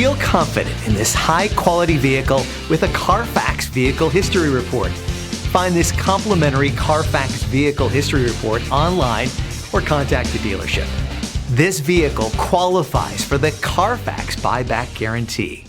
Feel confident in this high-quality vehicle with a Carfax Vehicle History Report. Find this complimentary Carfax Vehicle History Report online or contact the dealership. This vehicle qualifies for the Carfax Buyback Guarantee.